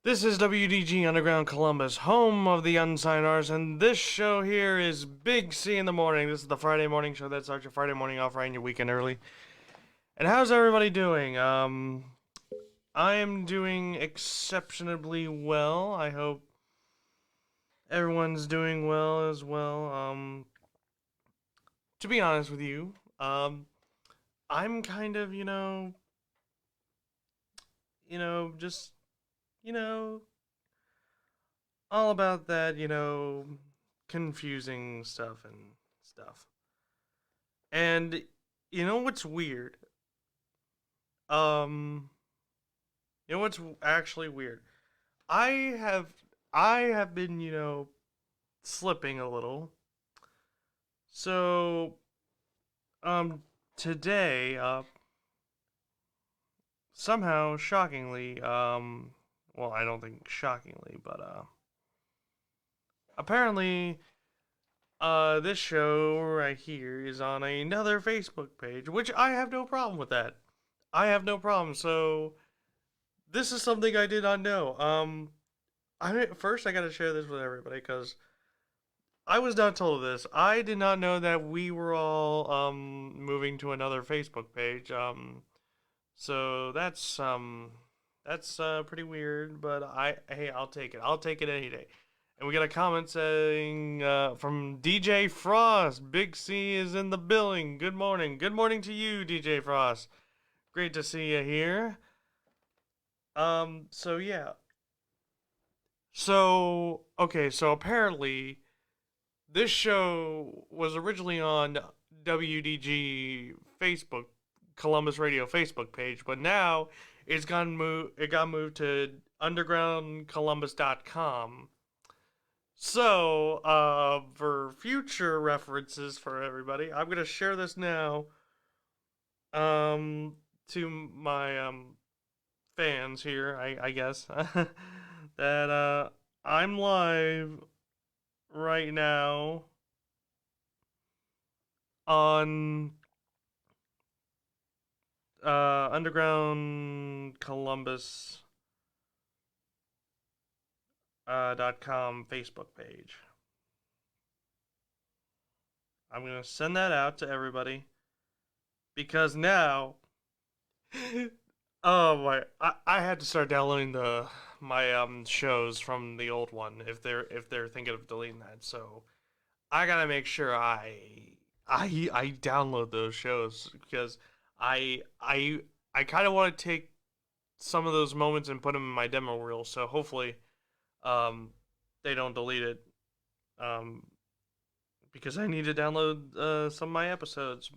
This is WDG Underground Columbus, home of the unsigned artists, and this show here is Big C in the morning. This is the Friday morning show that starts your Friday morning off right in your weekend early. And how's everybody doing? I am doing exceptionally well. I hope everyone's doing well as well. To be honest with you, I'm kind of, just, you know, all about that, confusing stuff and stuff. And you know what's weird? Um, you know what's actually weird? I have I have been, slipping a little. So, um today, somehow shockingly, well, I don't think shockingly, but apparently this show right here is on another Facebook page, which I have no problem with that. I have no problem. So this is something I did not know. I gotta share this with everybody because I was not told this. I did not know that we were all moving to another Facebook page. So that's pretty weird. But I'll take it. I'll take it any day. And we got a comment saying from DJ Frost. Big C is in the building. Good morning. Good morning to you, DJ Frost. Great to see you here. So yeah. So okay. So apparently, this show was originally on WDG Facebook, Columbus Radio Facebook page, but now it got moved to undergroundcolumbus.com. So, for future references for everybody, I'm gonna share this now, um, to my fans here. I guess that I'm live right now on Underground Columbus .com Facebook page. I'm gonna send that out to everybody because now, oh my, I had to start downloading the my shows from the old one if they're thinking of deleting that. So I gotta make sure I download those shows because I kind of want to take some of those moments and put them in my demo reel. So hopefully, um, they don't delete it. Um, because I need to download some of my episodes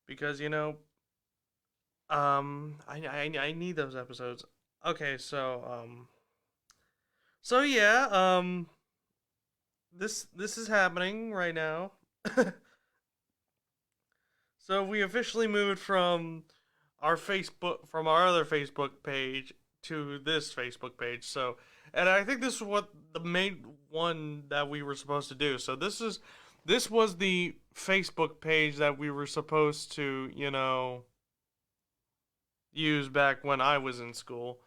because I need those episodes. Okay, so yeah, this is happening right now. So we officially moved from our other Facebook page to this Facebook page. So, and I think this is what the main one that we were supposed to do. So this was the Facebook page that we were supposed to, use back when I was in school.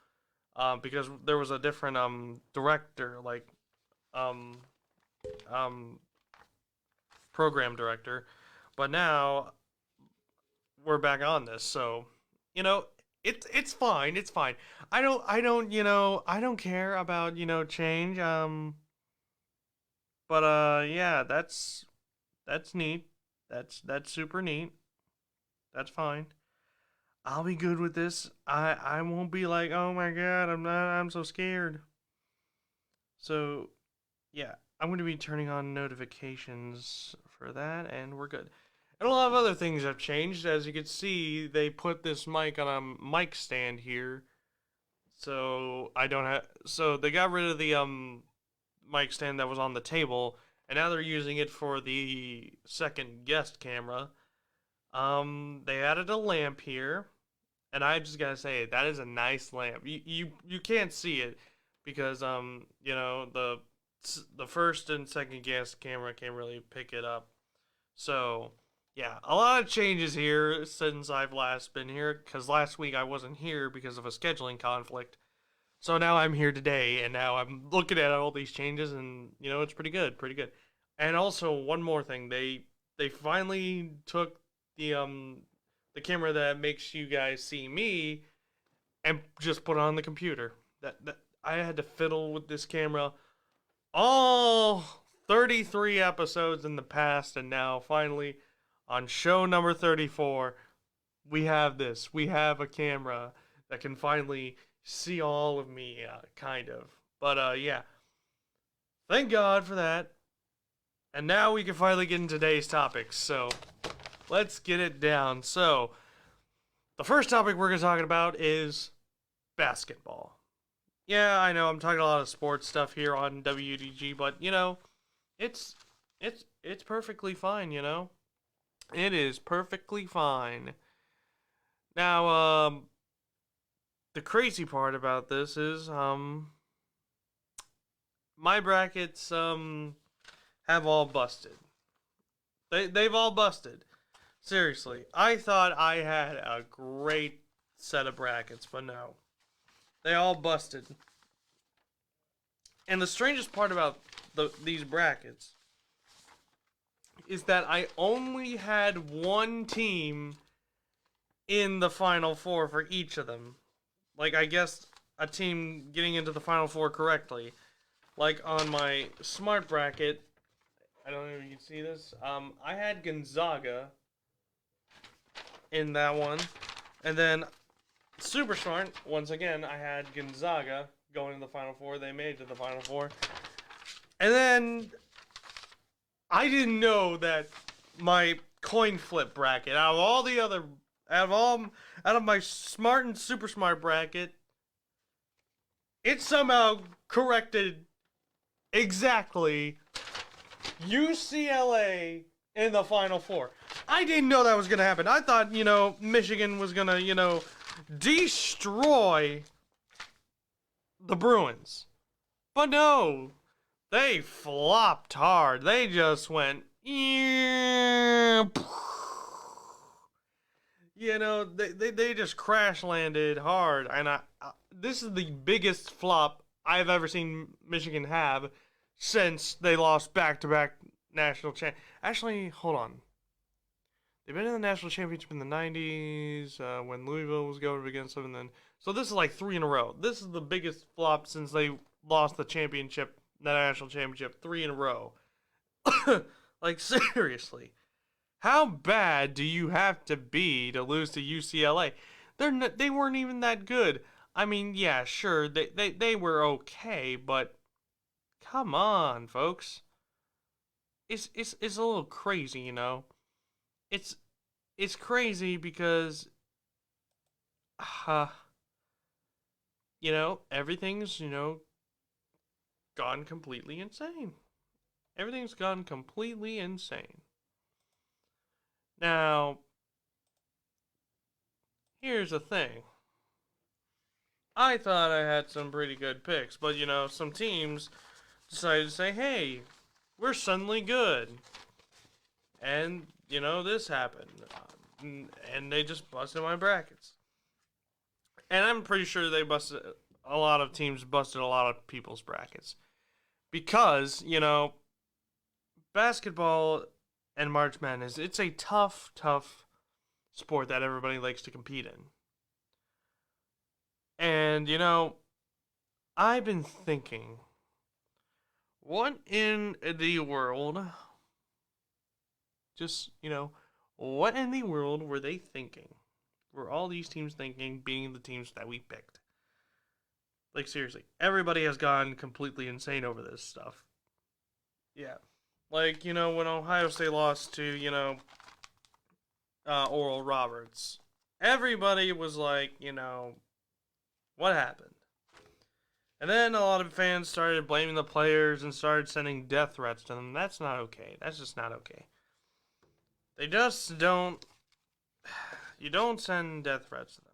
Because there was a different director, like um um program director, but now we're back on this. So, you know, it's fine. It's fine. I don't care about, change. But yeah, that's neat. That's super neat. That's fine. I'll be good with this. I won't be like, "Oh my god, I'm so scared." So, yeah, I'm going to be turning on notifications for that and we're good. And a lot of other things have changed. As you can see, they put this mic on a mic stand here. So I don't have. So they got rid of the mic stand that was on the table, and now they're using it for the second guest camera. They added a lamp here, and I just gotta say that is a nice lamp. You can't see it because the first and second guest camera can't really pick it up. So, yeah, a lot of changes here since I've last been here. Because last week I wasn't here because of a scheduling conflict. So now I'm here today, and now I'm looking at all these changes, and it's pretty good, pretty good. And also one more thing, they finally took the the camera that makes you guys see me and just put it on the computer. That I had to fiddle with this camera all 33 episodes in the past, and now finally on show number 34 we have this. We have a camera that can finally see all of me, kind of. But yeah, thank God for that. And now we can finally get into today's topics. So let's get it down. So the first topic we're going to talk about is basketball. Yeah, I know I'm talking a lot of sports stuff here on WDG, but it's it's perfectly fine. It is perfectly fine. Now, the crazy part about this is my brackets have all busted. They've all busted. Seriously, I thought I had a great set of brackets, but no. They all busted. And the strangest part about these brackets is that I only had one team in the Final Four for each of them. Like, I guess a team getting into the Final Four correctly. Like, on my smart bracket, I don't know if you can see this. I had Gonzaga in that one. And then, super smart, once again, I had Gonzaga going to the Final Four. They made it to the Final Four. And then, I didn't know that my coin flip bracket, out of my smart and super smart bracket, it somehow corrected exactly UCLA in the Final Four. I didn't know that was going to happen. I thought, Michigan was going to, destroy the Bruins. But no, they flopped hard. They just went, they just crash landed hard. And this is the biggest flop I've ever seen Michigan have since they lost back-to-back national champ. Actually, hold on. They've been in the national championship in the 90s when Louisville was going against them. And then, so this is like 3 in a row. This is the biggest flop since they lost the championship, the national championship, 3 in a row. Like, seriously. How bad do you have to be to lose to UCLA? They weren't even that good. I mean, yeah, sure, they were okay, but come on, folks. It's a little crazy, It's crazy because everything's, gone completely insane. Everything's gone completely insane. Now, here's the thing. I thought I had some pretty good picks, but some teams decided to say, hey, we're suddenly good. And, this happened. And they just busted my brackets. And I'm pretty sure a lot of teams busted a lot of people's brackets. Because, basketball and March Madness, it's a tough sport that everybody likes to compete in. And, I've been thinking, what in the world, what in the world were they thinking? Were all these teams thinking, being the teams that we picked? Like, seriously, everybody has gone completely insane over this stuff. Yeah. Like, when Ohio State lost to, Oral Roberts, everybody was like, what happened? And then a lot of fans started blaming the players and started sending death threats to them. That's not okay. That's just not okay. They just don't. You don't send death threats to them.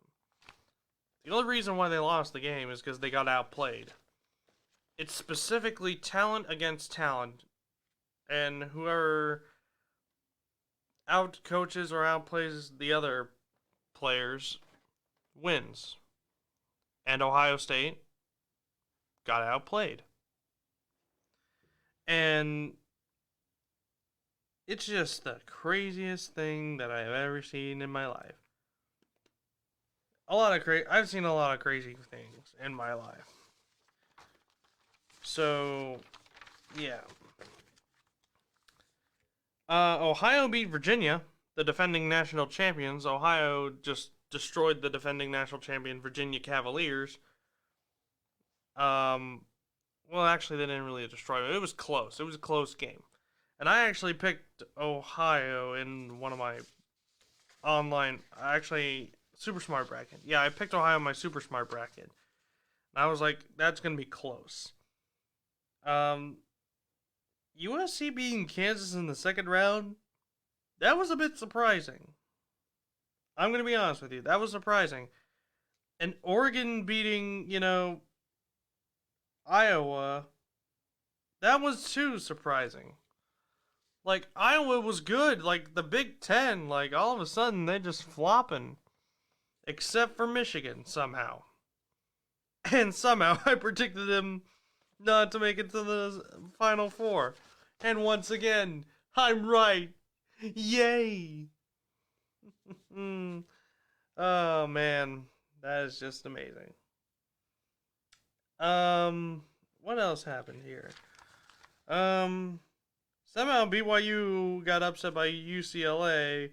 The only reason why they lost the game is because they got outplayed. It's specifically talent against talent. And whoever out coaches or outplays the other players wins. And Ohio State got outplayed. And it's just the craziest thing that I've ever seen in my life. I've seen a lot of crazy things in my life. So, yeah. Ohio beat Virginia, the defending national champions. Ohio just destroyed the defending national champion Virginia Cavaliers. Well, actually, they didn't really destroy it. It was close. It was a close game. And I actually picked Ohio in one of my Super Smart bracket. Yeah, I picked Ohio in my Super Smart bracket. And I was like, that's going to be close. USC beating Kansas in the second round, that was a bit surprising. I'm going to be honest with you. That was surprising. And Oregon beating, Iowa, that was too surprising. Like, Iowa was good. Like, the Big Ten, like, all of a sudden, they just flopping. Except for Michigan, somehow. And somehow, I predicted them not to make it to the Final Four. And once again, I'm right. Yay! Oh, man. That is just amazing. What else happened here? Somehow BYU got upset by UCLA.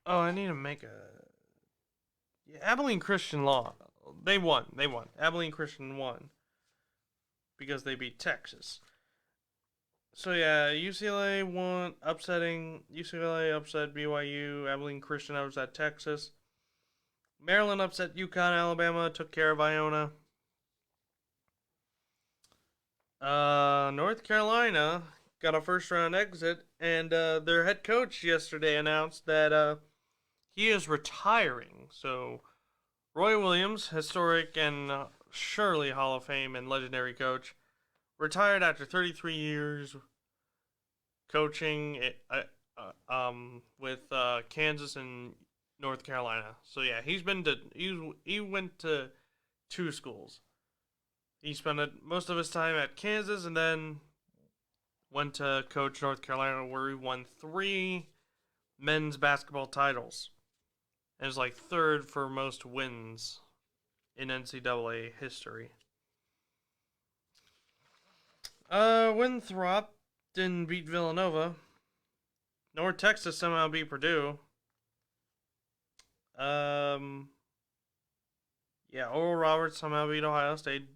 Oh, I need to make a... Yeah, Abilene Christian Law. They won. Abilene Christian won. Because they beat Texas. So yeah, UCLA won, UCLA upset BYU, Abilene Christian upset Texas. Maryland upset UConn, Alabama took care of Iona. North Carolina got a first round exit, and their head coach yesterday announced that he is retiring. So Roy Williams, historic and surely Hall of Fame and legendary coach, retired after 33 years coaching with Kansas and North Carolina. So yeah, he went to two schools. He spent most of his time at Kansas and then went to coach North Carolina, where he won 3 men's basketball titles. And is like 3rd for most wins in NCAA history. Winthrop didn't beat Villanova. North Texas somehow beat Purdue. Yeah, Oral Roberts somehow beat Ohio State.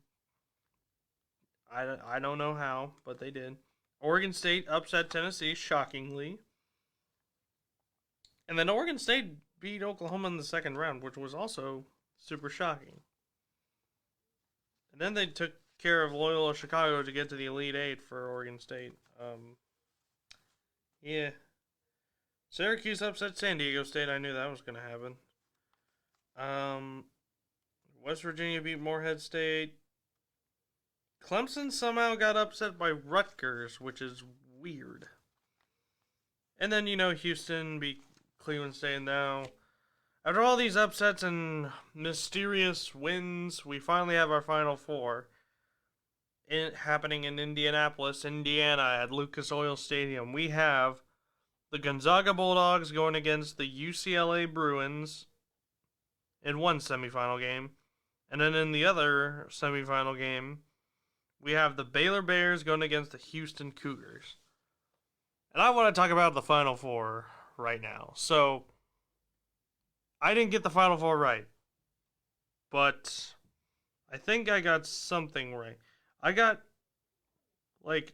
I don't know how, but they did. Oregon State upset Tennessee, shockingly. And then Oregon State beat Oklahoma in the second round, which was also super shocking. And then they took care of Loyola Chicago to get to the Elite Eight for Oregon State. Yeah. Syracuse upset San Diego State. I knew that was going to happen. West Virginia beat Morehead State. Clemson somehow got upset by Rutgers, which is weird. And then, Houston beat Cleveland State. Now, after all these upsets and mysterious wins, we finally have our Final Four. Happening in Indianapolis, Indiana, at Lucas Oil Stadium. We have the Gonzaga Bulldogs going against the UCLA Bruins in one semifinal game. And then in the other semifinal game, we have the Baylor Bears going against the Houston Cougars. And I want to talk about the Final Four right now. So, I didn't get the Final Four right. But I think I got something right. I got,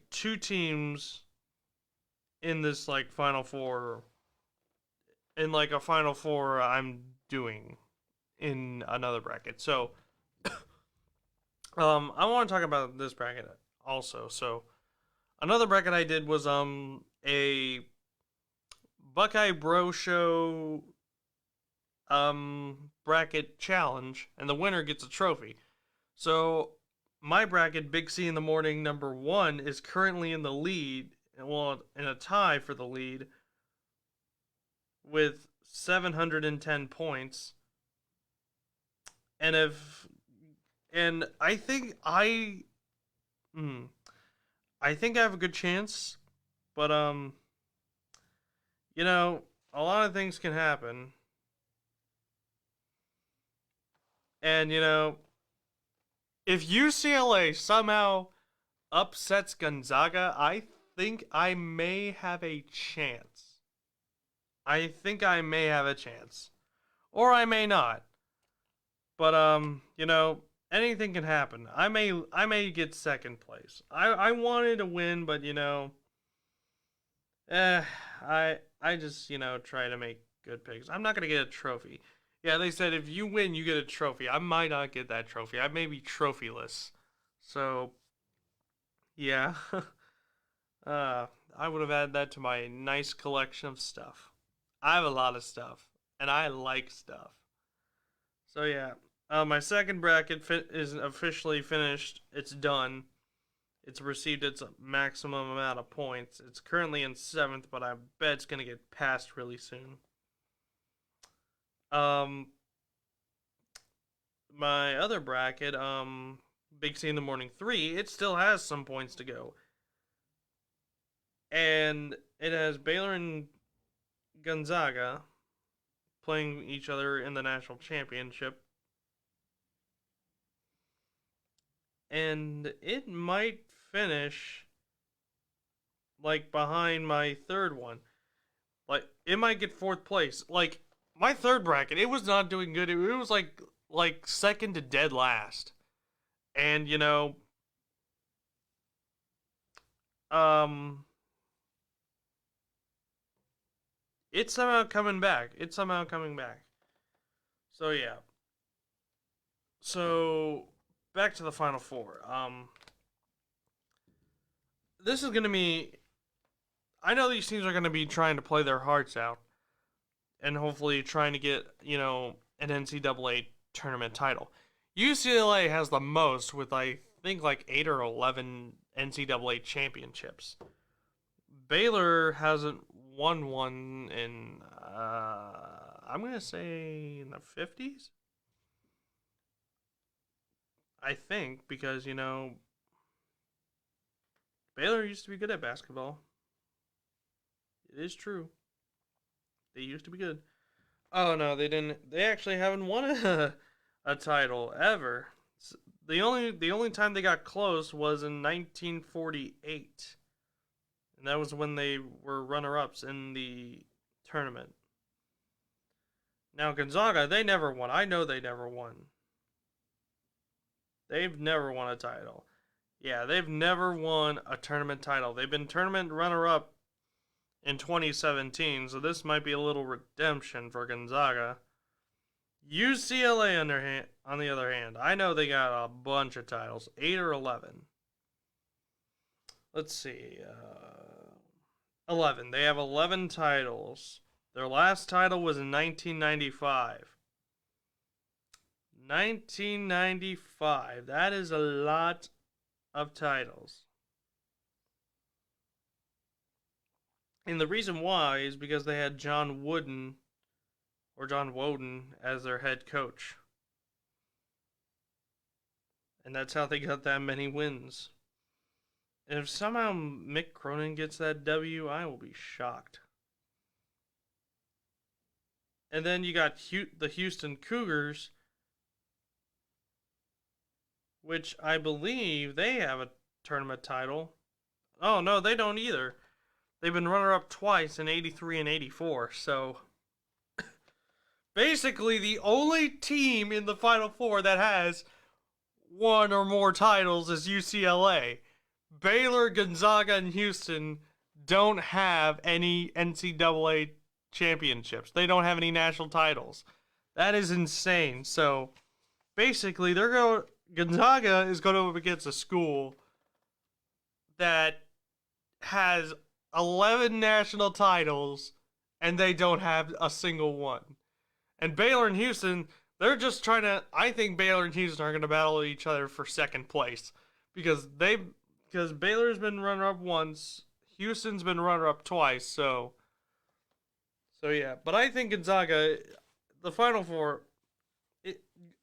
2 teams in this, Final Four. In, a Final Four I'm doing in another bracket. So, I want to talk about this bracket also. So, another bracket I did was, a Buckeye Bro Show, bracket challenge, and the winner gets a trophy. So, my bracket, Big C in the Morning, number 1, is currently in the lead, well, in a tie for the lead, with 710 points. And if And mm, I think I have a good chance, but you know, a lot of things can happen, and if UCLA somehow upsets Gonzaga, I think I may have a chance. I think I may have a chance, or I may not. But anything can happen. I may get second place. I wanted to win, but eh, I just try to make good picks. I'm not gonna get a trophy. Yeah, they said if you win, you get a trophy. I might not get that trophy. I may be trophyless. So yeah, uh, I would have added that to my nice collection of stuff. I have a lot of stuff, and I like stuff. So yeah, my second bracket is officially finished. It's done. It's received its maximum amount of points. It's currently in seventh, but I bet it's gonna get passed really soon. Um, my other bracket, Big C in the Morning 3, it still has some points to go, and it has Baylor and Gonzaga playing each other in the national championship, and it might finish like behind my third one. Like it might get fourth place. Like my third bracket, it was not doing good. It was like second to dead last. And um it's somehow coming back. It's somehow coming back. So yeah. So back to the final four. This is gonna be, I know these teams are gonna be trying to play their hearts out and hopefully trying to get, an NCAA tournament title. UCLA has the most with I think like 8 or 11 NCAA championships. Baylor hasn't won one in I'm going to say in the 50s. I think because, Baylor used to be good at basketball. It is true. They used to be good. Oh no, they didn't. They actually haven't won a title ever. The only time they got close was in 1948, and that was when they were runner-ups in the tournament. Now Gonzaga, they never won. I know they never won. They've never won a title. Yeah, they've never won a tournament title. They've been tournament runner-up in 2017, so this might be a little redemption for Gonzaga. UCLA on the other hand, I know they got a bunch of titles, 8 or 11. Let's see, 11. They have 11 titles. Their last title was in 1995. 1995. That is a lot of titles. And the reason why is because they had John Wooden or John Wooden as their head coach. And that's how they got that many wins. And if somehow Mick Cronin gets that W, I will be shocked. And then you got the Houston Cougars, which I believe they have a tournament title. Oh, no, they don't either. They've been runner-up twice in 83 and 84, so basically the only team in the Final Four that has one or more titles is UCLA. Baylor, Gonzaga, and Houston don't have any NCAA championships. They don't have any national titles. That is insane. So basically, Gonzaga is going to go up against a school that has 11 national titles and they don't have a single one. And Baylor and Houston, they're just trying to. I think Baylor and Houston are going to battle each other for second place because Baylor's been runner up once, Houston's been runner up twice. So yeah. But I think Gonzaga, the Final Four,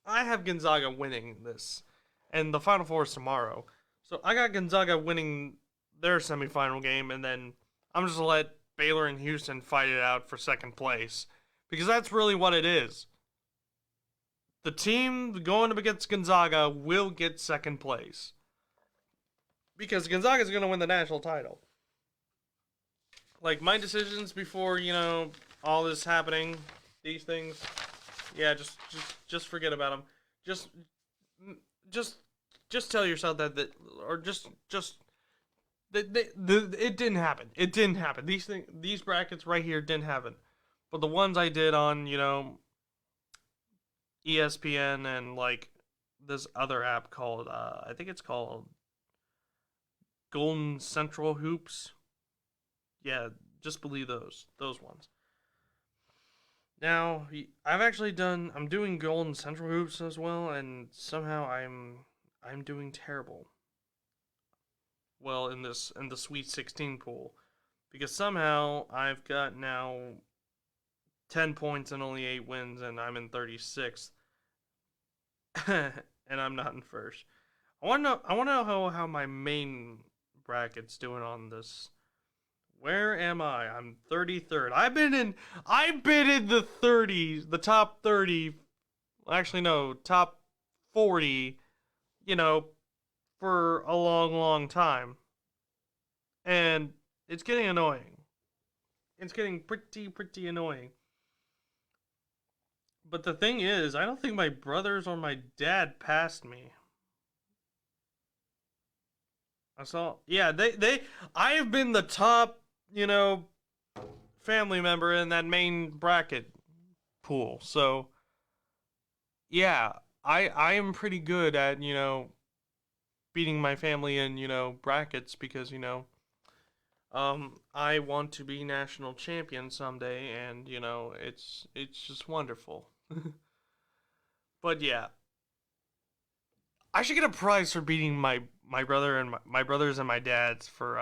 I have Gonzaga winning this. and the Final Four is tomorrow. So I got Gonzaga winning their semifinal game, and then I'm just gonna let Baylor and Houston fight it out for second place because that's really what it is. The team going up against Gonzaga will get second place because Gonzaga is gonna win the national title. Like my decisions before all this happening, these things, yeah, just forget about them. Just just just tell yourself that or just it didn't happen. It didn't happen. These brackets right here didn't happen. But the ones I did on ESPN and like this other app called I think it's called Golden Central Hoops. Yeah, just believe those ones. Now I'm doing Golden Central Hoops as well, and somehow I'm doing terrible. Well, in the Sweet 16 pool, because somehow I've got now 10 points and only 8 wins, and I'm in 36th, and I'm not in first. I want to know how my main bracket's doing on this. Where am I? I'm 33rd. I've been in the 30s, the top 30. Actually, no, top 40. You know, for a long, long time, and it's getting annoying. It's getting pretty annoying. But the thing is, I don't think my brothers or my dad passed me. I saw, yeah, I have been the top, family member in that main bracket pool. So, yeah, I am pretty good at, beating my family in, brackets because, I want to be national champion someday, and, it's just wonderful. But yeah, I should get a prize for beating my brother and my brothers and my dad's for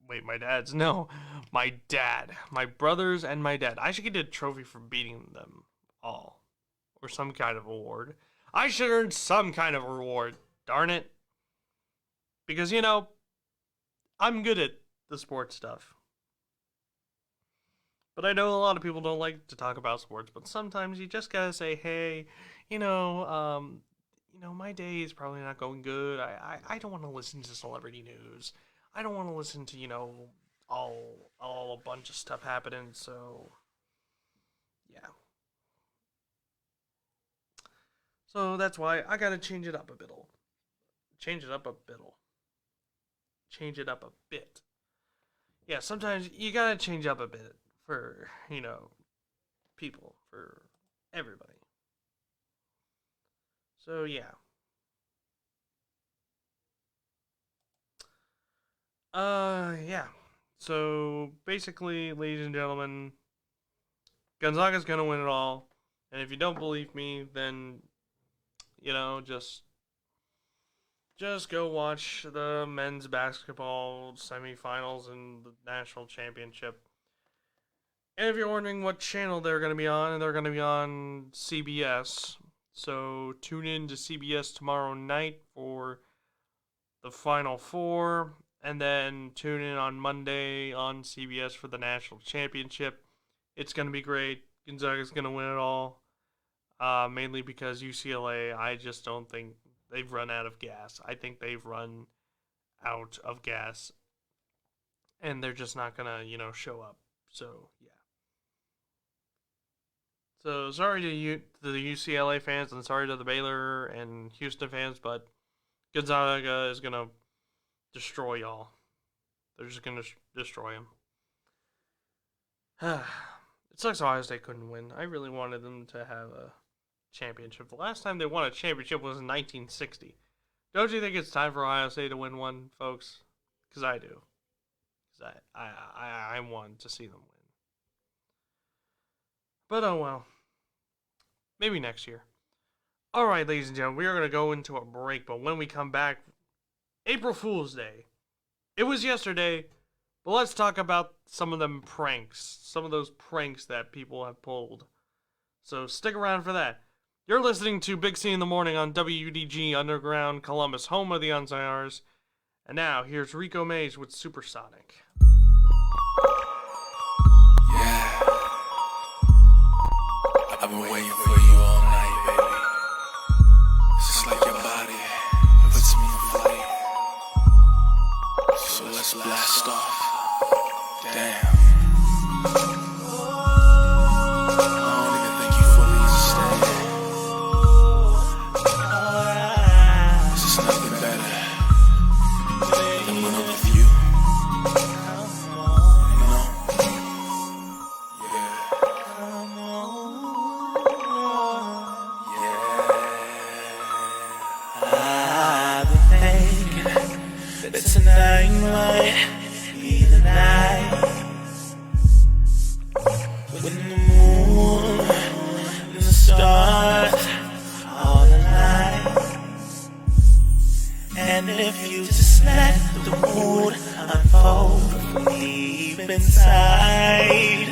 wait, my dad's, no, my dad, my brothers and my dad. I should get a trophy for beating them all, or some kind of award. I should earn some kind of reward. Darn it, because I'm good at the sports stuff. But I know a lot of people don't like to talk about sports, but sometimes you just gotta say, hey, my day is probably not going good. I don't want to listen to celebrity news. I don't want to listen to, all a bunch of stuff happening, so yeah. So that's why I gotta change it up a bit. Change it up a bit. Change it up a bit. Yeah, sometimes you gotta change up a bit for, people, for everybody. So yeah. Yeah. So basically, ladies and gentlemen, Gonzaga's gonna win it all. And if you don't believe me, then just go watch the men's basketball semifinals and the national championship. And if you're wondering what channel they're going to be on, they're going to be on CBS. So tune in to CBS tomorrow night for the Final Four. And then tune in on Monday on CBS for the national championship. It's going to be great. Gonzaga's going to win it all. Mainly because UCLA, I just don't think they've run out of gas. I think they've run out of gas. And they're just not going to, show up. So, yeah. So sorry to the UCLA fans, and sorry to the Baylor and Houston fans, but Gonzaga is gonna destroy y'all. They're just gonna destroy them. It sucks Ohio State couldn't win. I really wanted them to have a championship. The last time they won a championship was in 1960. Don't you think it's time for Ohio State to win one, folks? Because I do. Because I want to see them win. But oh well. Maybe next year. Alright, ladies and gentlemen, we are going to go into a break, but when we come back, April Fool's Day. It was yesterday, but let's talk about some of them pranks. Some of those pranks that people have pulled. So stick around for that. You're listening to Big C in the Morning on WDG Underground Columbus, home of the Unsigners. And now, here's Rico Mays with Supersonic. Yeah, I've been waiting for you all night, baby. It's just like your body puts me in flight. So let's blast off. Damn. I don't even think you fully understand. There's just nothing better than when I'm with you. You know? Yeah. I've been thinking that tonight might be the night when the moon and the stars all align. And if you just let the mood unfold from deep inside,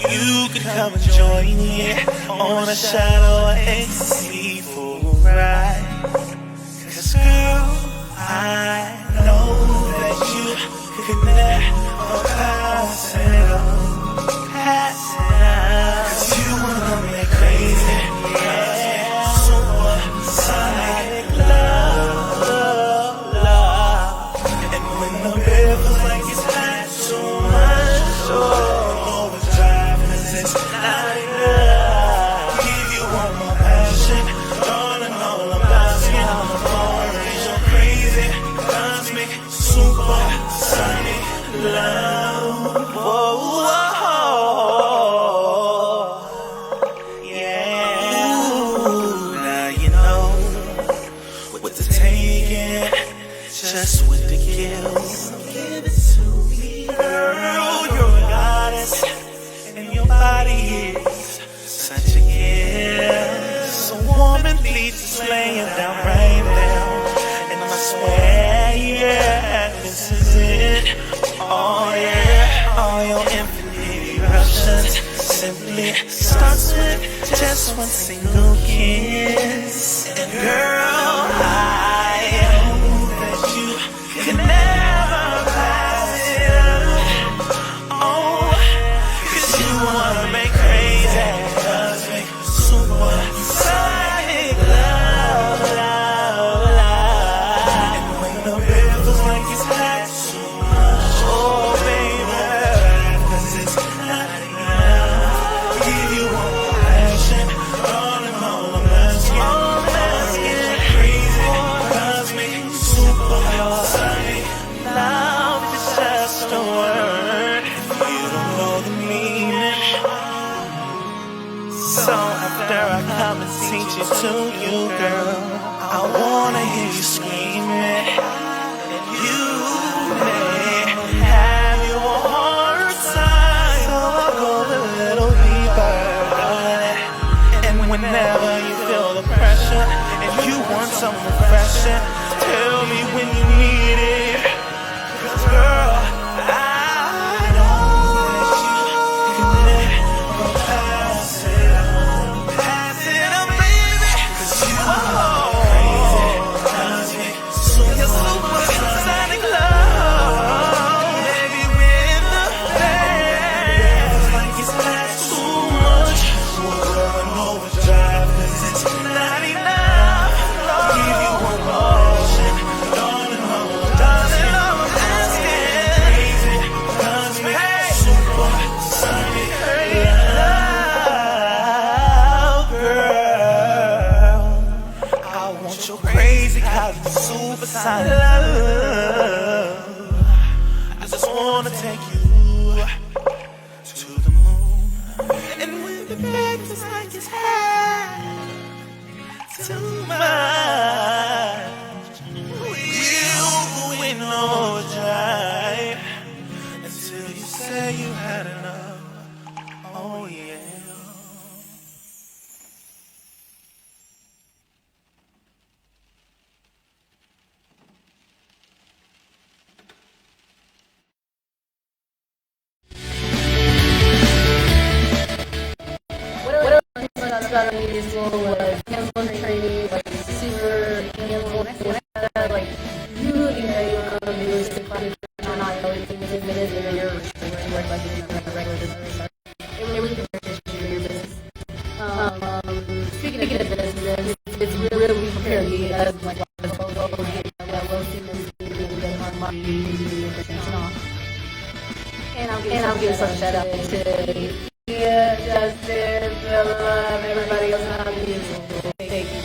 you could come and join me on a shadow ecstasy full ride. 'Cause girl, I know that you could never pass it up. 'Cause you wanna make crazy, yeah, supersonic love. And when the bed feels like it's hot so much, so overdrive, 'cause it's not enough. Give you one more passion, darling, all about you. Raise your crazy, cosmic, supersonic love. Whoa, yeah. Ooh, now you know what to take it, just what to give. Give it to me, girl. You're a goddess, and your body is such a gift. So woman, please just lay it down right now. And I swear, yeah, this is it. Oh yeah, all your infinite eruptions simply starts with just one single kiss. And girl, I know that you can never pass it up. Oh, 'cause you wanna make crazy, cosmic, supersonic love, love, love. And when the bed feels like it's hot so much, oh baby, 'cause it's not enough. Give you one more passion, darling, all I'm asking, crazy, cosmic, supersonic love is just a word. You don't know the meaning. So after I come and teach it to you, girl, I wanna hear you screaming. And you may have your heart side, so I'll go a little deeper. And whenever you feel the pressure and you want some refreshing, tell me when you need it. 'Cause girl, I know that you can never pass it up. Pass it up, baby. 'Cause you are crazy, cosmic, supersonic love. Baby, when the bed feels like it's not too much, we're going overdrive, 'cause it's not enough. Give you one more option, darling, darling, I'm asking. Crazy, cosmic, supersonic love, girl. I want your crazy, cosmic, supersonic love. I just wanna take you to the moon. And when the bed feels like it's hot too much, we'll go in overdrive until you say you had enough. Oh yeah. about elementary school was hands-on training, like super hands-on. When I said that, like you know you want to do this thing, you're not going to do this, and then you're restricted, like in the regular business. It really prepares you for your business. Speaking of business, it's really prepared me as like and I'll give some shout out to Justin, Philip, everybody else around me. Thank you.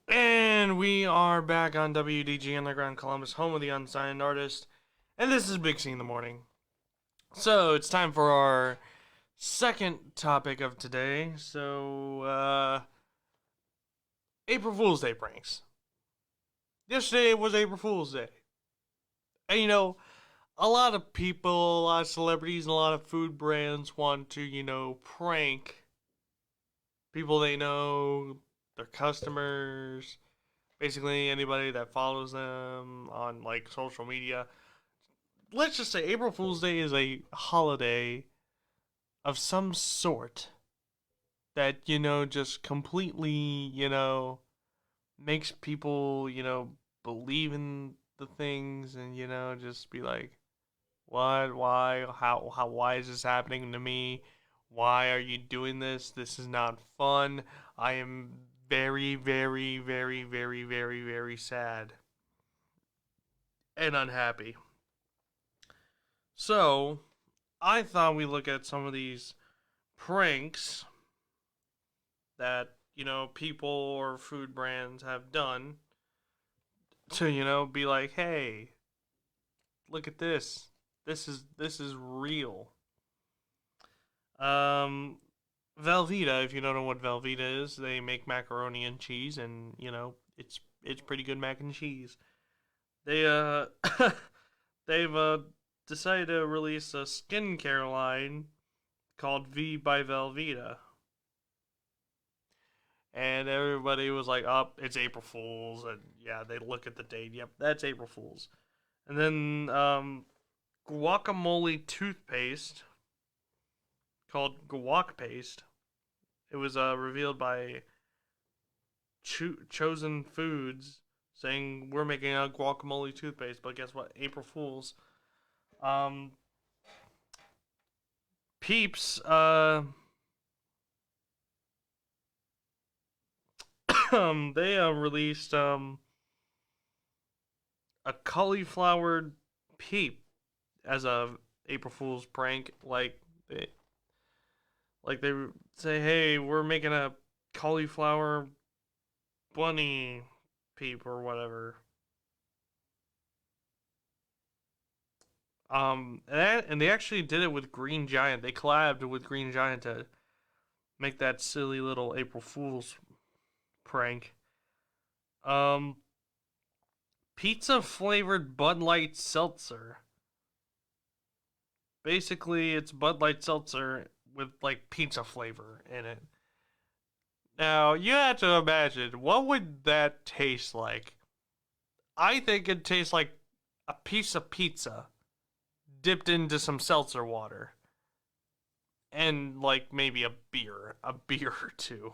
And we are back on WDG Underground Columbus, home of the unsigned artist. And this is Big C in the Morning. So it's time for our second topic of today. So, April Fool's Day pranks. Yesterday was April Fool's Day. And you know, a lot of people, a lot of celebrities, and a lot of food brands want to, prank people they know, their customers, basically anybody that follows them on like social media. Let's just say April Fool's Day is a holiday of some sort that, just completely, makes people, believe in the things and, just be like, what, why, how, why is this happening to me? Why are you doing this? This is not fun. I am very, very, very, very, very, very sad and unhappy. So, I thought we'd look at some of these pranks that, people or food brands have done to, be like, hey, look at this. This is real. Velveeta, if you don't know what Velveeta is, they make macaroni and cheese, and it's pretty good mac and cheese. They they've decided to release a skincare line called V by Velveeta, and everybody was like, "Oh, it's April Fool's," and yeah, they look at the date. Yep, that's April Fool's. And then guacamole toothpaste called Guac Paste. It was revealed by Chosen Foods, saying we're making a guacamole toothpaste, but guess what? April Fools. Peeps, they released a cauliflower peep as a April Fool's prank. Like they say, hey, we're making a cauliflower bunny peep or whatever. And they actually did it with Green Giant. They collabed with Green Giant to make that silly little April Fool's prank. Pizza flavored Bud Light seltzer. Basically, it's Bud Light seltzer with like pizza flavor in it. Now, you have to imagine, what would that taste like? I think it tastes like a piece of pizza dipped into some seltzer water. And like maybe a beer or two.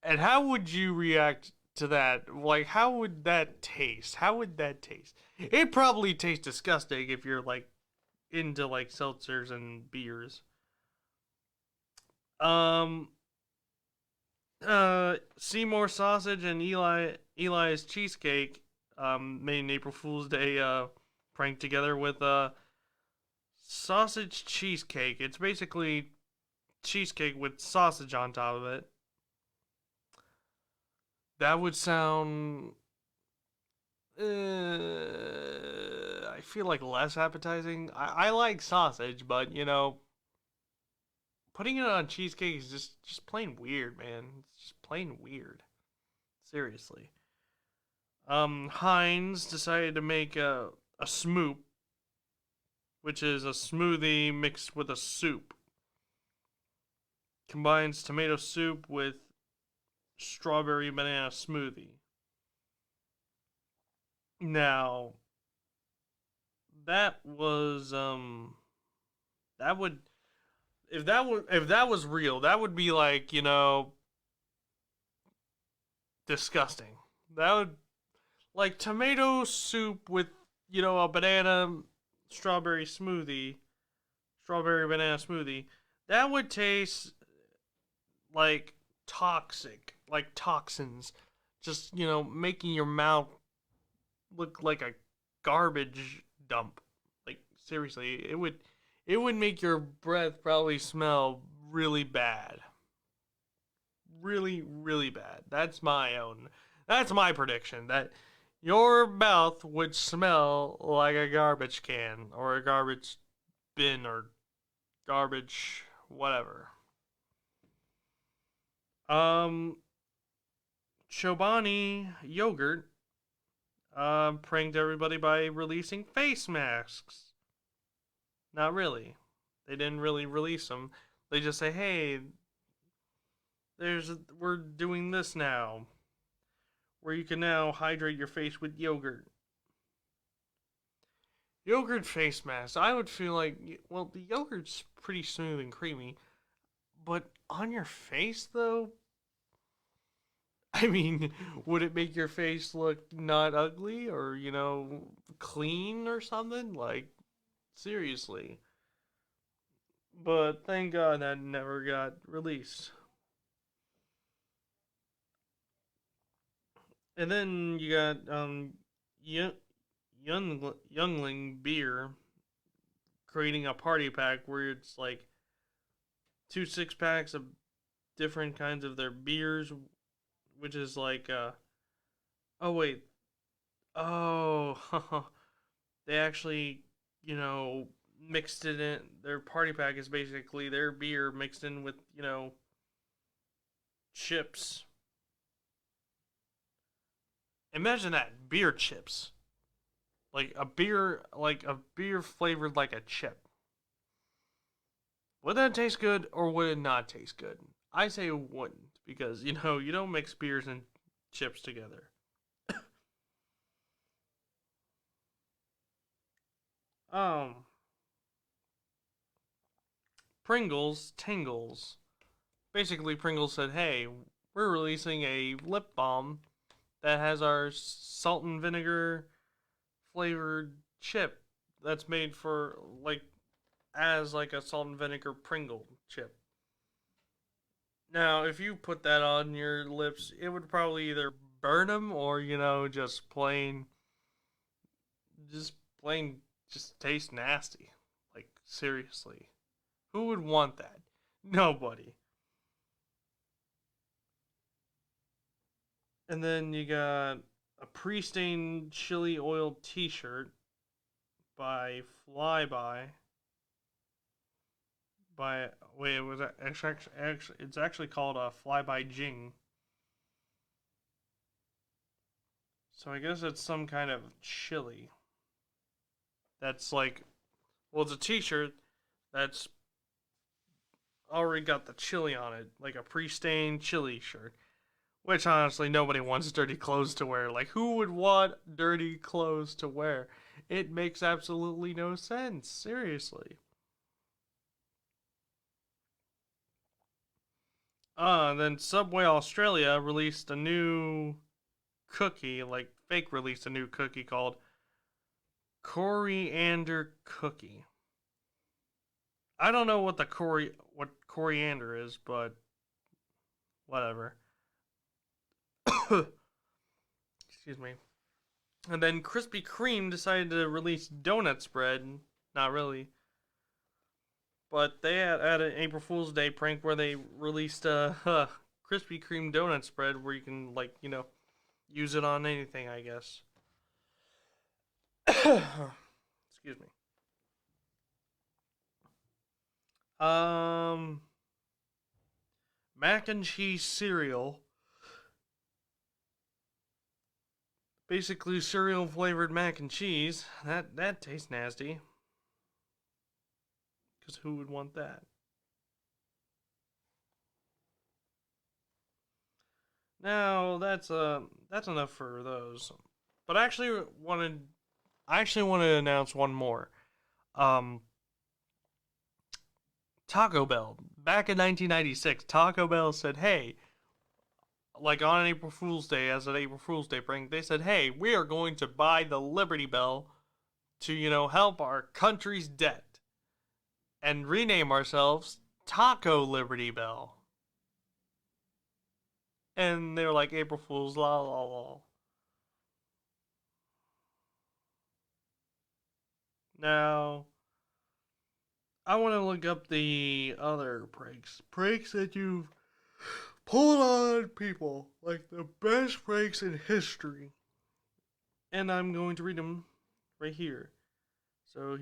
And how would you react to that. Like, how would that taste? How would that taste? It probably tastes disgusting if you're like into like seltzers and beers. Um, Seymour Sausage and Eli's Cheesecake made an April Fool's Day prank together with sausage cheesecake. It's basically cheesecake with sausage on top of it. That would sound I feel like less appetizing. I like sausage, but you know, putting it on cheesecake is just plain weird, man. It's just plain weird. Seriously. Heinz decided to make a smoop, which is a smoothie mixed with a soup. Combines tomato soup with strawberry banana smoothie. Now, that was that would if that was real, that would be like, you know, disgusting. That would like tomato soup with, you know, a strawberry banana smoothie. That would taste like toxic, like toxins, just, you know, making your mouth look like a garbage dump. Like seriously, it would make your breath probably smell really bad. Really, really bad. That's my prediction, that your mouth would smell like a garbage can or a garbage bin or garbage whatever. Chobani Yogurt pranked everybody by releasing face masks. Not really. They didn't really release them. They just say, "Hey, we're doing this now, where you can now hydrate your face with yogurt." Yogurt face masks. I would feel like, well, the yogurt's pretty smooth and creamy, but on your face though, I mean, would it make your face look not ugly or, you know, clean or something? Like, seriously. But thank God that never got released. And then you got Youngling Beer creating a party pack where it's like 2 6-packs of different kinds of their beers, which is like oh wait, oh they actually, you know, mixed it in. Their party pack is basically their beer mixed in with, you know, chips. Imagine that, beer chips. Like a beer flavored like a chip. Would that taste good or would it not taste good? I say it wouldn't, because, you know, you don't mix beers and chips together. Pringles Tingles. Basically, Pringles said, "Hey, we're releasing a lip balm that has our salt and vinegar flavored chip that's made for like as like a salt and vinegar Pringle chip." Now, if you put that on your lips, it would probably either burn them or, you know, just plain, just taste nasty. Like, seriously. Who would want that? Nobody. And then you got a pre-stained chili oil t-shirt by Flyby. It was actually it's actually called a Flyby Jing. So I guess it's some kind of chili. That's like, well, it's a t-shirt that's already got the chili on it, like a pre-stained chili shirt. Which, honestly, nobody wants dirty clothes to wear. Like, who would want dirty clothes to wear? It makes absolutely no sense. Seriously. Then Subway Australia released a new cookie, like fake released a new cookie called Coriander Cookie. I don't know what what coriander is, but whatever. Excuse me. And then Krispy Kreme decided to release donut spread. Not really. But they had an April Fool's Day prank where they released a Krispy Kreme donut spread where you can, like, use it on anything, I guess. Excuse me. Mac and cheese cereal. Basically cereal flavored mac and cheese. That tastes nasty. Because who would want that? Now that's enough for those. But I actually wanted to announce one more. Taco Bell. Back in 1996, Taco Bell said, "Hey, like on April Fool's Day, as an April Fool's Day prank, they said, "Hey, we are going to buy the Liberty Bell to, help our country's debt and rename ourselves Taco Liberty Bell." And they were like, April Fools, la la la. Now, I want to look up the other pranks. Pranks that you've pulled on people. Like the best pranks in history. And I'm going to read them right here. So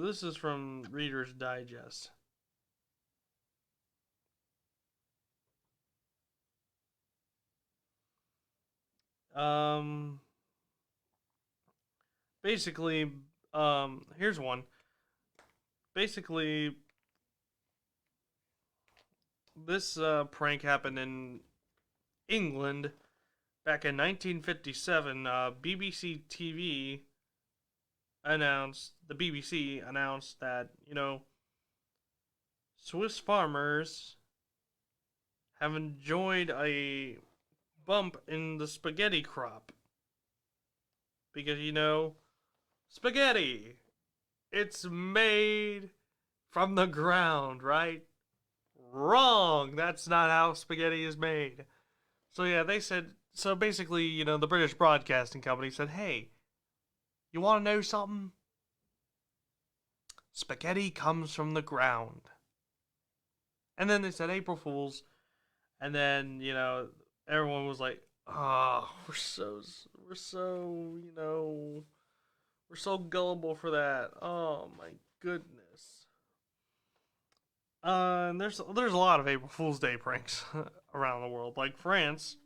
this is from Reader's Digest. Basically, here's one. Basically, this prank happened in England back in 1957. BBC TV announced that, Swiss farmers have enjoyed a bump in the spaghetti crop. Because, spaghetti, it's made from the ground, right? Wrong! That's not how spaghetti is made. So yeah, they said, so basically, the British Broadcasting Company said, "Hey, you want to know something? Spaghetti comes from the ground." And then they said April Fools, and then, everyone was like, "Oh, we're so gullible for that. Oh my goodness." And there's a lot of April Fool's Day pranks around the world. Like France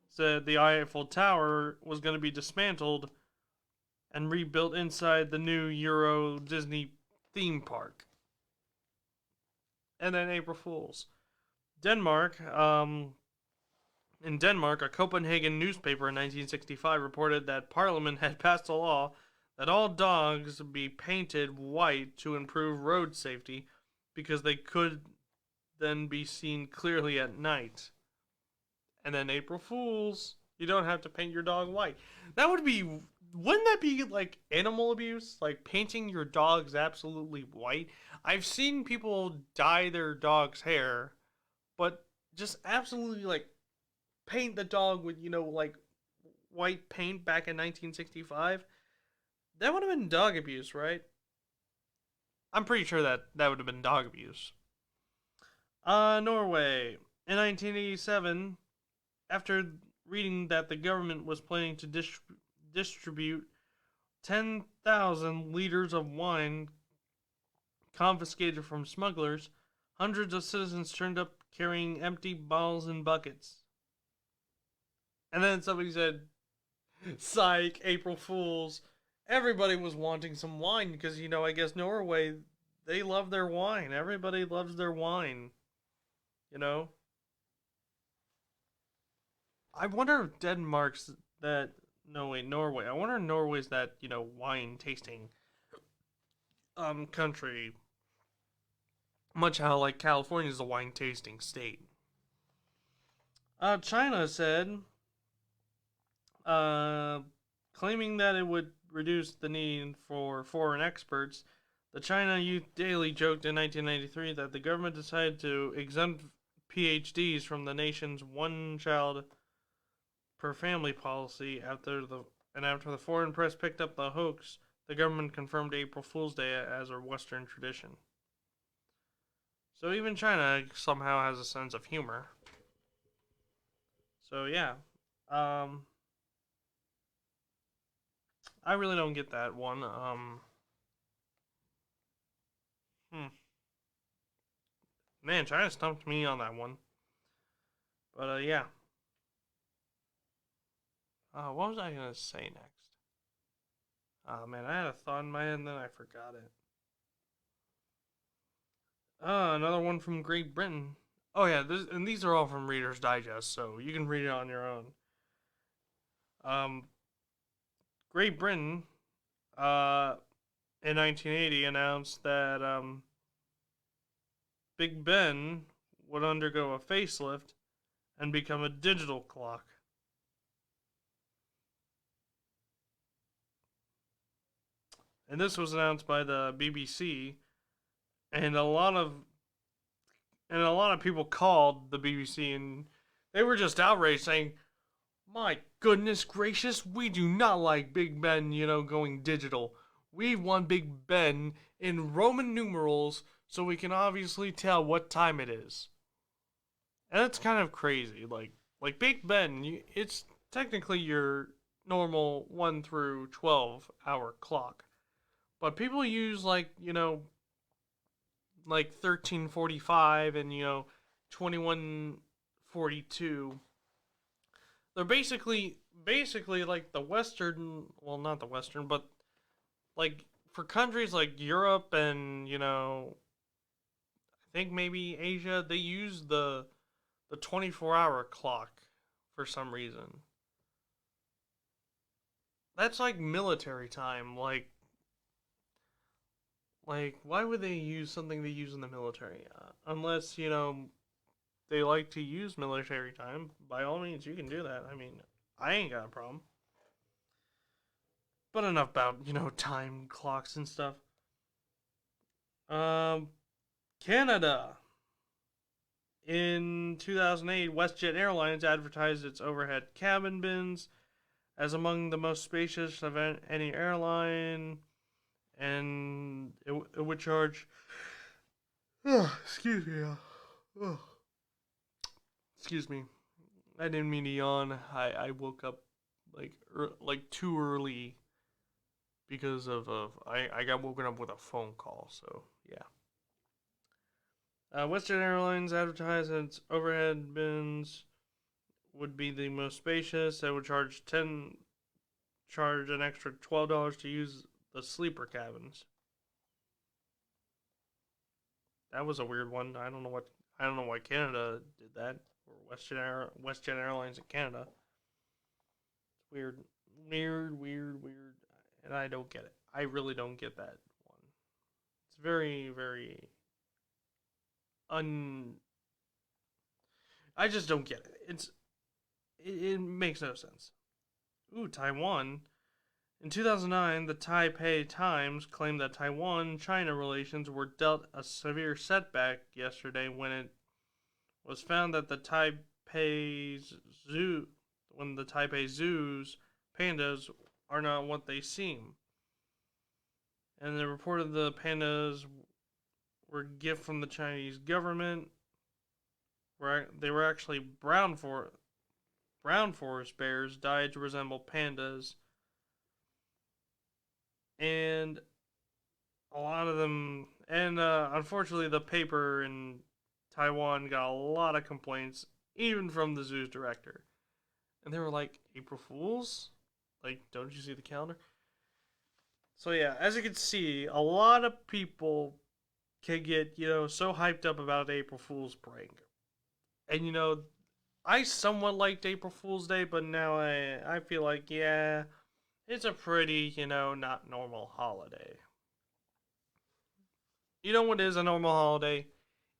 said the Eiffel Tower was going to be dismantled and rebuilt inside the new Euro Disney theme park. And then April Fools. Denmark, in Denmark, a Copenhagen newspaper in 1965 reported that Parliament had passed a law that all dogs be painted white to improve road safety because they could then be seen clearly at night. And then April Fools, you don't have to paint your dog white. Wouldn't that be like animal abuse? Like painting your dogs absolutely white? I've seen people dye their dog's hair, but just absolutely like paint the dog with, like white paint back in 1965. That would have been dog abuse, right? I'm pretty sure that would have been dog abuse. Norway. In 1987, after reading that the government was planning to distribute 10,000 liters of wine confiscated from smugglers, hundreds of citizens turned up carrying empty bottles and buckets. And then somebody said, "Psych, April Fools." Everybody was wanting some wine because, I guess Norway, they love their wine. Everybody loves their wine. I wonder if Norway. I wonder if Norway's that, wine tasting country. Much how, like, California's a wine tasting state. China said claiming that it would reduce the need for foreign experts, the China Youth Daily joked in 1993 that the government decided to exempt PhDs from the nation's one-child per family policy after the foreign press picked up the hoax. The government confirmed April Fool's Day as a Western tradition. So even China somehow has a sense of humor. So yeah, I really don't get that one. Man, China stumped me on that one. But yeah. What was I gonna say next? Oh man, I had a thought in my head and then I forgot it. Another one from Great Britain. Oh yeah, and these are all from Reader's Digest, so you can read it on your own. Great Britain, in 1980 announced that Big Ben would undergo a facelift and become a digital clock. And this was announced by the BBC, and a lot of people called the BBC and they were just outraged, saying, "My goodness gracious, we do not like Big Ben, going digital. We want Big Ben in Roman numerals so we can obviously tell what time it is." And that's kind of crazy. Like Big Ben, it's technically your normal 1 through 12 hour clock. But people use like 1345 and 2142. They're basically like the Western, well, not the Western, but like for countries like Europe and I think maybe Asia, they use the 24-hour clock for some reason. That's like military time. Like why would they use something they use in the military? Unless they like to use military time. By all means, you can do that. I mean, I ain't got a problem. But enough about time clocks and stuff. Canada. In 2008, WestJet Airlines advertised its overhead cabin bins as among the most spacious of any airline, and it would charge. Excuse me. Excuse me. I didn't mean to yawn. I woke up like too early because of I got woken up with a phone call. So yeah. WestJet Airlines advertised its overhead bins would be the most spacious. They would charge an extra $12 to use the sleeper cabins. That was a weird one. I don't know why Canada did that, or WestJet Airlines in Canada. It's weird, and I don't get it. I really don't get that one. It's very, very I just don't get it. It makes no sense. Ooh, Taiwan. In 2009, the Taipei Times claimed that Taiwan-China relations were dealt a severe setback yesterday when it was found that the Taipei Zoo's pandas are not what they seem. And they reported the pandas were a gift from the Chinese government. They were actually brown forest bears dyed to resemble pandas. And a lot of them, and unfortunately the paper in Taiwan got a lot of complaints, even from the zoo's director. And they were like, April Fools? Like, don't you see the calendar? So yeah, as you can see, a lot of people can get, so hyped up about April Fool's prank. And, I somewhat liked April Fool's Day, but now I feel like, yeah, it's a pretty, not normal holiday. You know what is a normal holiday?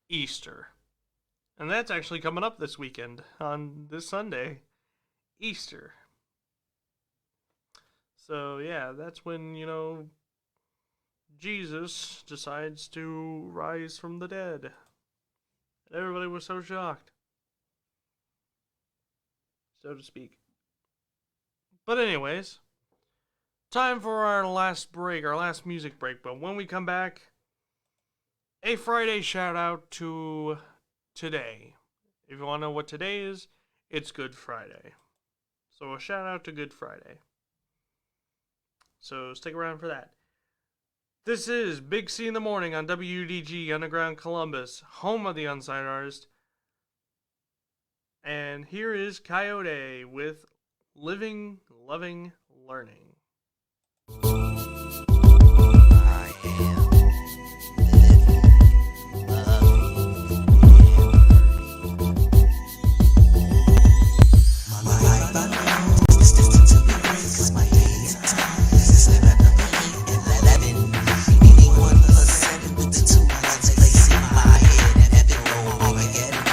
Easter. And that's actually coming up this weekend, on this Sunday. Easter. So, yeah, that's when, Jesus decides to rise from the dead. And everybody was so shocked, so to speak. But anyways, time for our last break, our last music break. But when we come back, a Friday shout out to today. If you want to know what today is, it's Good Friday. So a shout out to Good Friday. So stick around for that. This is Big C in the Morning on WDG Underground Columbus, home of the Unsigned Artist. And here is Coyote with Living, Loving, Learning. I am living, loving, my life I know is destined to be great, 'cause my day and time is 11. Meaning 1 plus 7 with the 2 ones placing my head and heaven roll Armageddon.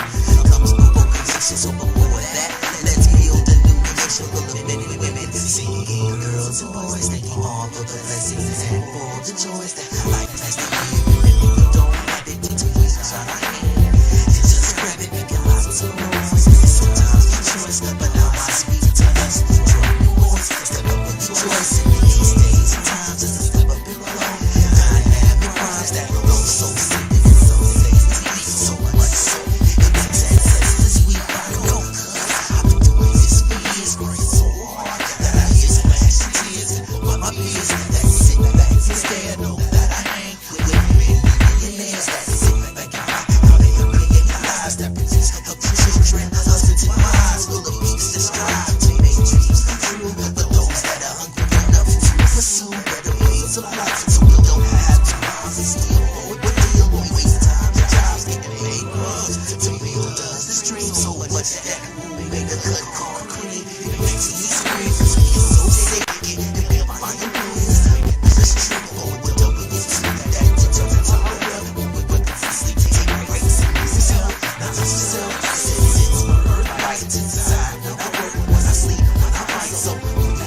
Comes no position, so before that, let's build a new nation full of men and women singing, girls and boys, thank you all for the blessings and for the joys that life has to give. And if you don't have it, to reach out our hand and just grab it, making lots of noise. Sometimes we choice, but now I speak to us. Join your voice, step up and rejoice. In these days and times, just a step up and flow. God have your rhymes that go so simple, so tasty, so much so it makes access this week. I know, 'cause I've been doing this for years, working so hard that I hear splashing tears. But my peers that sit back and stare know that I hang with millionaires that sit back and rock how they create lives that produce of the children. Husbands and wives full of peace that strive to make dreams come true. But those that are hungry enough to pursue better ways of life, so we don't have to rise and steal or deal or waste time and jobs getting paid grubs to build us this dream. So much that we make a cut concrete. It makes me scream 'cause we get so sick. And we'll find a rules. Just trip over W2 that you jump into our realm. We're consistently taking breaks and losing self. Not just yourself. Citizens, my birthright inside. When I work, when I sleep, when I write. So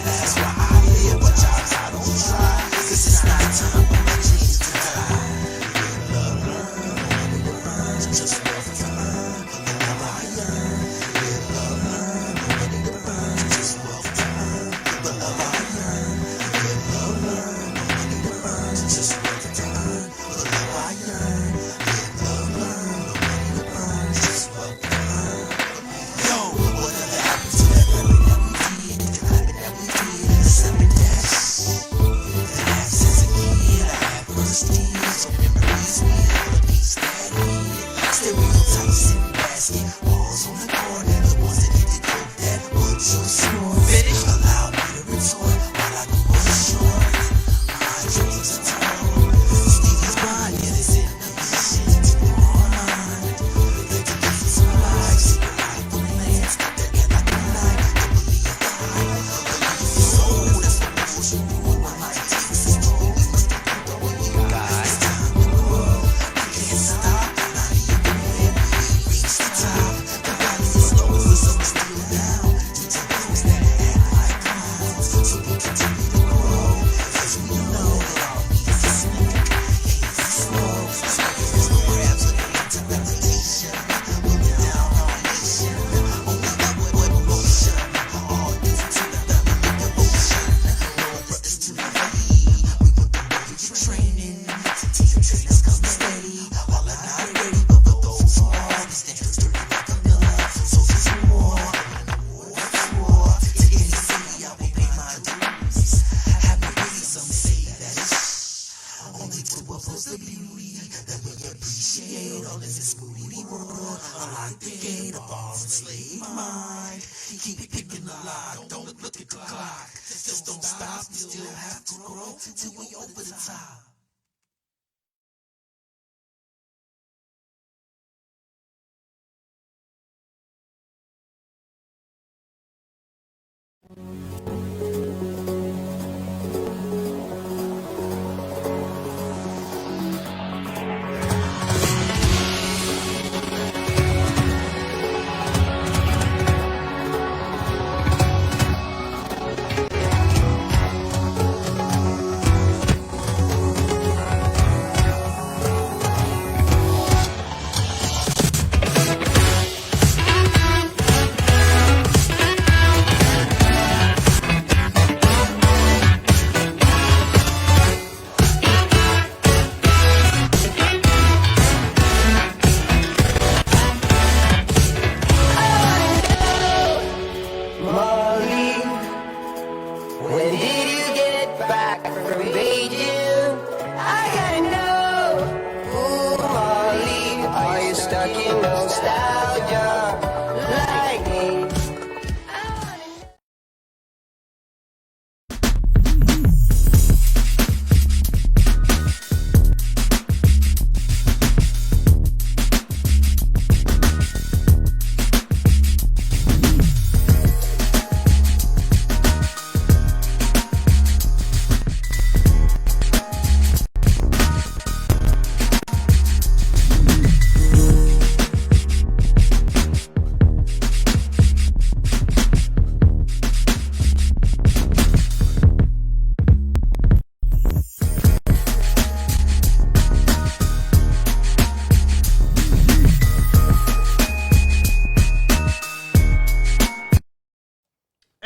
that's why I live. What jobs I don't try. 'Cause it's not time for my dreams to die. Love, learn, when it burns, just love to learn. The love I yearn. Love, learn, when it burns, just love to learn. The love I yearn. Love, learn, when it burns, just love to learn. The love I yearn. Love, learn, when it burns, just love to learn. Yo, whatever happened to that rapping that we did, the clapping that we did, the slapping that since a kid I had first tears, so memories we have a piece that we stereotypes in the basket, walls on the corner, the ones that did the coke that would your snore. Finish, allow me to retort while I go ashore. My dreams are torn. Stevie's mind, yeah, it's in the mission to go online. Like to give some life, secret life on lands, got that get like a night. Don't believe it, believe your soul, that's the rules you rule. My life takes us through, we must do what we got. It's time to grow, we can't stop. Not even when we reach the top. The valley is low, so we're still down. To those that act like clowns, so we continue to grow. 'Cause we know that all we is listening. It's slow, it's no grabs with interpretation. Moving down our nation, only got what emotion. All due to the family devotion. No brothers to the lead. We put the work into training. To teach your trainers come steady. All are not ready, but for those who are, we stand sturdy like a pillar. Soldiers in war, war. To any city, I will pay my dues. Have me ready, some say that it's only to oppose the beauty that we appreciate. All in this moody world, unlock the gate of our enslaved mind. Keep picking the lock, don't look at the clock. Just don't stop, we still have to grow till we over the top. rocking nostalgia like me.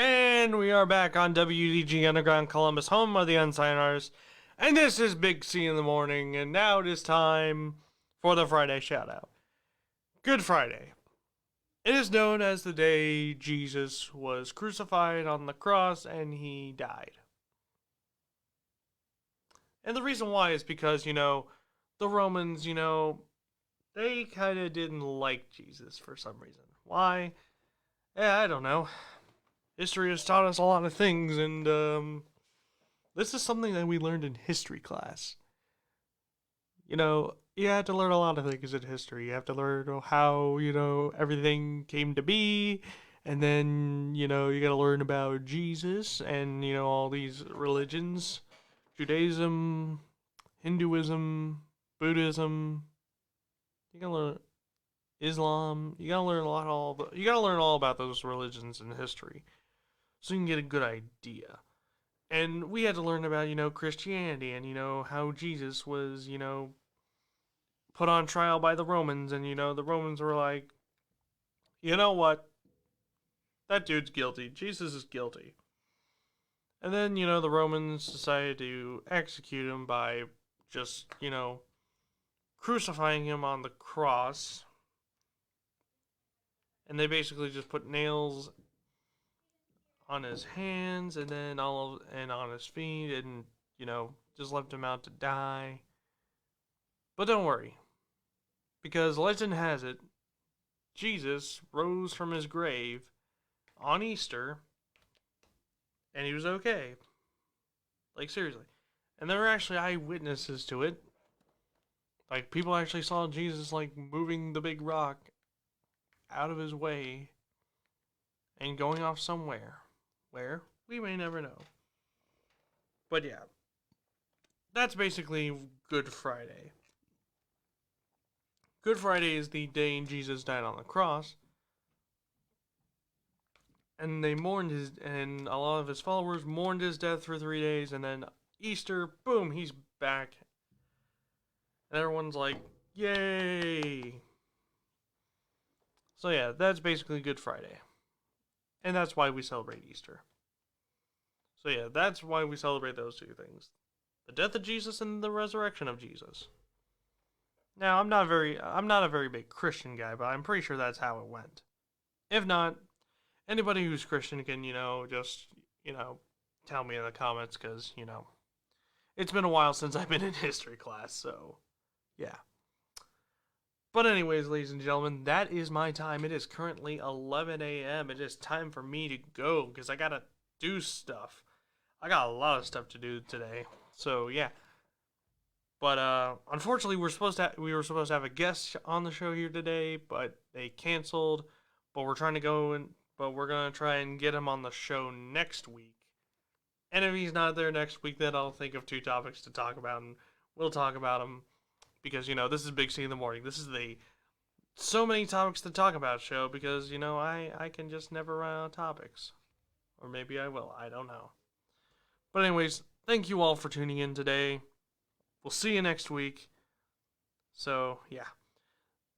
And we are back on WDG Underground Columbus, home of the Unsigned Artists. And this is Big C in the morning. And now it is time for the Friday shout out. Good Friday. It is known as the day Jesus was crucified on the cross and he died. And the reason why is because, the Romans, they kind of didn't like Jesus for some reason. Why? Yeah, I don't know. History has taught us a lot of things, and this is something that we learned in history class. You have to learn a lot of things in history. You have to learn how, everything came to be, and then, you gotta learn about Jesus and, all these religions. Judaism, Hinduism, Buddhism. You gotta learn Islam. You gotta learn all about those religions in history, so you can get a good idea. And we had to learn about, Christianity and, how Jesus was, put on trial by the Romans. And, the Romans were like, you know what? That dude's guilty. Jesus is guilty. And then, the Romans decided to execute him by just, crucifying him on the cross. And they basically just put nails on his hands and then on his feet and, just left him out to die. But don't worry, because legend has it, Jesus rose from his grave on Easter and he was okay. Like, seriously. And there were actually eyewitnesses to it. Like, people actually saw Jesus, moving the big rock out of his way and going off somewhere. Where? We may never know. But yeah. That's basically Good Friday. Good Friday is the day Jesus died on the cross. And they mourned and a lot of his followers mourned his death for 3 days, and then Easter, boom, he's back. And everyone's like, yay! So yeah, that's basically Good Friday. And that's why we celebrate Easter. So yeah, that's why we celebrate those two things. The death of Jesus and the resurrection of Jesus. Now, I'm not a very big Christian guy, but I'm pretty sure that's how it went. If not, anybody who's Christian can, just, tell me in the comments, because, it's been a while since I've been in history class, so, yeah. But anyways, ladies and gentlemen, that is my time. It is currently 11 a.m. It is time for me to go, because I gotta do stuff. I got a lot of stuff to do today, so, yeah. But, unfortunately, we were supposed to have a guest on the show here today, but they canceled. But we're going to try and get him on the show next week. And if he's not there next week, then I'll think of 2 topics to talk about, and we'll talk about them. Because, this is Big C in the morning. This is the so many topics to talk about show, because, I can just never run out of topics. Or maybe I will. I don't know. But anyways, thank you all for tuning in today. We'll see you next week. So, yeah.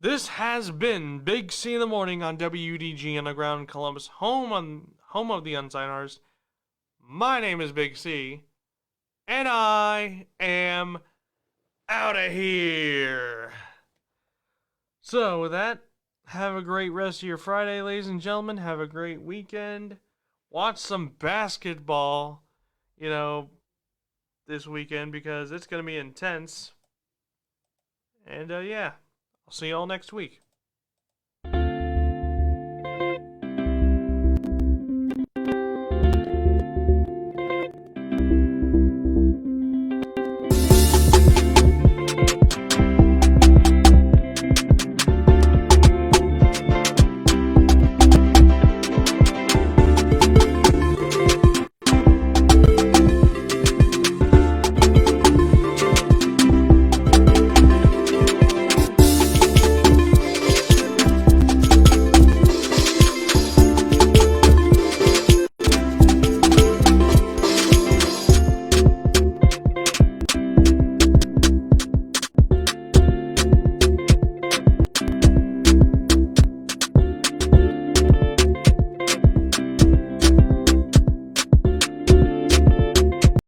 This has been Big C in the morning on WDG Underground Columbus, home of the Unsigned Artists. My name is Big C, and I am out of here. So, with that, have a great rest of your Friday, ladies and gentlemen. Have a great weekend. Watch some basketball, this weekend, because it's going to be intense. And, yeah, I'll see y'all next week.